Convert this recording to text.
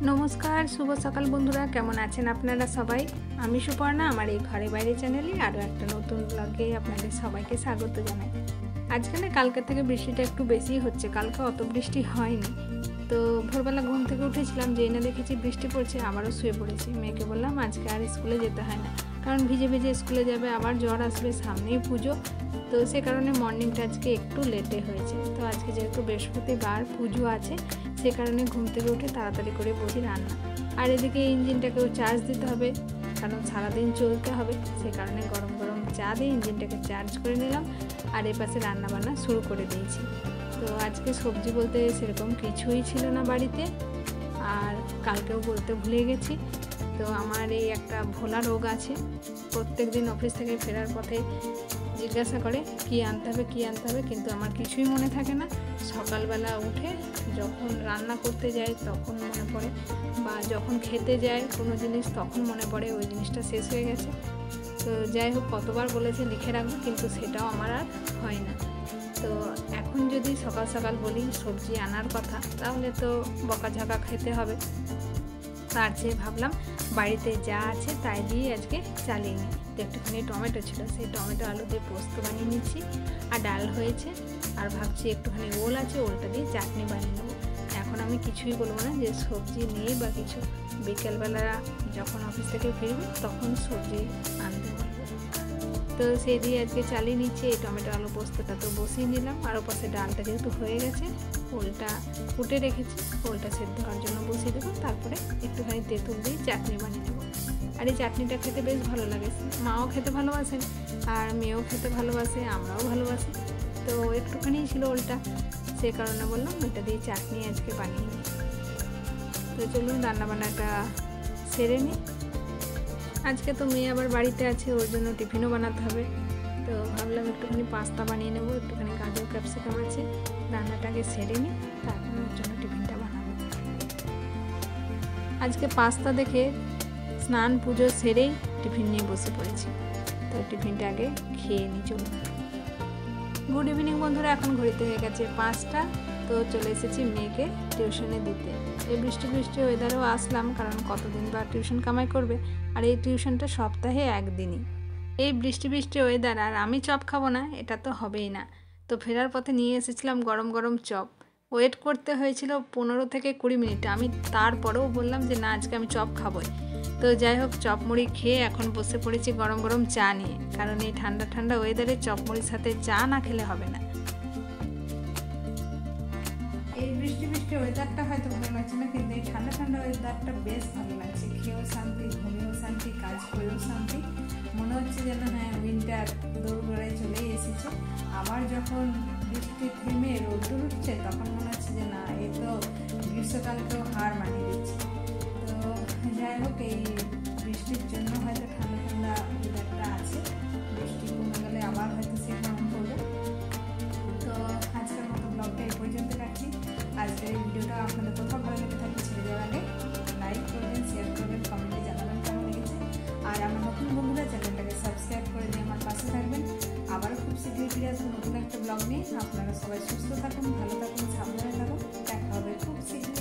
नमस्कार शुभ सकाल बंधुरा केमन आছেন আপনারা সবাই। আমি সুপর্ণা আমার এই ঘরে বাইরে চ্যানেলে আরও একটা নতুন ব্লগে আপনাদের সবাইকে স্বাগত জানাই। আজকে না কালকে থেকে বৃষ্টিটা একটু বেশি হচ্ছে, কালকে অত বৃষ্টি হয়নি। তো ভোরবেলা ঘুম থেকে উঠেছিলাম, যেই না দেখেছি বৃষ্টি পড়ছে, আবারও শুয়ে পড়েছি। মেয়েকে বললাম আজকে আর স্কুলে যেতে হয় না, কারণ ভিজে ভিজে স্কুলে যাবে, আবার জ্বর আসবে, সামনেই পুজো। তো সে কারণে মর্নিংটা আজকে একটু লেটে হয়েছে। তো আজকে যেহেতু বৃহস্পতিবার পুজো আছে, সে কারণে ঘুম থেকে উঠে তাড়াতাড়ি করে বসি রান্না। আর এদিকে ইঞ্জিনটাকেও চার্জ দিতে হবে, কারণ সারাদিন চলতে হবে। সে কারণে গরম গরম চা দিয়ে ইঞ্জিনটাকে চার্জ করে নিলাম, আর এ পাশে রান্নাবান্না শুরু করে দিয়েছি। তো আজকে সবজি বলতে সেরকম কিছুই ছিল না বাড়িতে, আর কালকেও বলতে ভুলে গেছি। তো আমার এই একটা ভোলা রোগ আছে, প্রত্যেক দিন অফিস থেকে ফেরার পথে জিজ্ঞাসা করে কি আনতে হবে, কিন্তু আমার কিছুই মনে থাকে না। সকালবেলা উঠে যখন রান্না করতে যাই তখন মনে পড়ে, বা যখন খেতে যাই কোনো জিনিস তখন মনে পড়ে ওই জিনিসটা শেষ হয়ে গেছে। তো যাই হোক, কতবার বলেছে লিখে রাখবো, কিন্তু সেটাও আমার আর হয় না। তো এখন যদি সকাল সকাল বলি সবজি আনার কথা, তাহলে তো বকাঝকা খেতে হবে। তার চেয়ে ভাবলাম বাড়িতে যা আছে তাই দিয়ে আজকে চালিয়ে নিই। তো একটুখানি টমেটো ছিল, সেই টমেটো আলু দিয়ে পোস্ত বানিয়ে নিচ্ছি, আর ডাল হয়েছে। আর ভাবছি একটুখানি ওল আছে, ওলটা দিয়ে চাটনি বানিয়ে নেবো। এখন আমি কিছুই বলবো না যে সবজি নেই বা কিছু, বিকেলবেলা যখন অফিস থেকে ফিরবো তখন সবজি আনতে বলবো। তো সেই দিয়ে আজকে চালিয়ে নিচ্ছি। এই টমেটো আলু পোস্তটা তো বসিয়ে নিলাম, আর ওপাশে ডালটা যেহেতু হয়ে গেছে, ওলটা কুটে রেখেছি, ওলটা সেদ্ধ হওয়ার জন্য বসিয়ে দেবো। তারপরে একটুখানি তেঁতুল দিয়ে চাটনি বানিয়ে নেবো। আর এই চাটনিটা খেতে বেশ ভালো লাগে, মাও খেতে ভালোবাসেন, আর মেয়েও খেতে ভালোবাসে, আমরাও ভালোবাসি। তো একটুখানি ছিল ওলটা, সে কারণে বললাম এটা দিয়ে চাটনি আজকে বানিয়ে নিই। তো চলুন রান্নাবান্নাটা সেরে নিই। আজকে তো মেয়ে আবার বাড়িতে আছে, ওর জন্য টিফিনও বানাতে হবে। তো ভাবলাম একটুখানি পাস্তা বানিয়ে নেবো, একটুখানি গাজর ক্যাপসিকাম আছে, রান্নাটাকে সেরে নিই, তারপর ওর জন্য টিফিনটা বানাবো। আজকে পাস্তা দেখে স্নান পুজো সেরেই টিফিন নিয়ে বসে পড়েছি। তো টিফিনটা আগে খেয়ে নিই, চলুন। গুড ইভিনিং বন্ধুরা, এখন ঘড়িতে হয়ে গেছে 5টা। তো চলে এসেছি মেয়েকে টিউশনে দিতে। এই বৃষ্টি ওয়েদারেও আসলাম, কারণ কতদিন বা টিউশন কামাই করবে, আর এই টিউশনটা সপ্তাহে একদিনই। এই বৃষ্টি ওয়েদার আর আমি চপ খাবো না, এটা তো হবেই না। তো ফেরার পথে নিয়ে এসেছিলাম গরম গরম চপ। ওয়েট করতে হয়েছিল 15 থেকে 20 মিনিট। আমি তারপরেও বললাম যে না, আজকে আমি চপ খাবোই। তো যাই হোক, চপ মুড়ি খেয়ে এখন বসে পড়েছি গরম গরম চা নিয়ে, কারণ এই ঠান্ডা ঠান্ডা ওয়েদারে চপ মুড়ির সাথে চা না খেলে হবে না। এই বৃষ্টি ওয়েদারটা হয়তো ভালো লাগছে না, কিন্তু এই ঠান্ডা ঠান্ডা ওয়েদারটা বেশ ভালো লাগছে। খেয়েও শান্তি, ঘুমেও শান্তি, কাজ করেও শান্তি। মনে হচ্ছে যেন হ্যাঁ, উইন্টার দৌড়গড়ায় চলেই এসেছে। আবার যখন বৃষ্টি থেমে রোদ্দুর উঠছে, তখন মনে হচ্ছে যে না, এই তো গ্রীষ্মকালকেও হার মানিয়ে দিচ্ছে। তো যাই হোক, এই বৃষ্টির জন্য হয়তো ঠান্ডা ঠান্ডা ওয়েদারটা আছে। বৃষ্টি কমে গেলে আবার হয়তো সে গরম পড়বে। তো আজকের মতো ব্লগটা এই পর্যন্ত রাখছি। আজকের এই ভিডিওটা আপনাদের কোথাও ভালো লেগে থাকে, ছেড়ে দেওয়ার আগে লাইক করবেন, শেয়ার করবেন, কমেন্টে জানাবেন কেমন লেগেছে। আর আমার নতুন বন্ধুরা চ্যানেলটাকে সাবস্ক্রাইব করে দিয়ে আমার পাশে থাকবেন। আবারও খুব শীঘ্রই ফিরে আসবো নতুন একটা ব্লগ নিয়ে। আপনারা সবাই সুস্থ থাকুন, ভালো থাকুন, সাবধানে থাকুন। দেখা হবে খুব শীঘ্রই।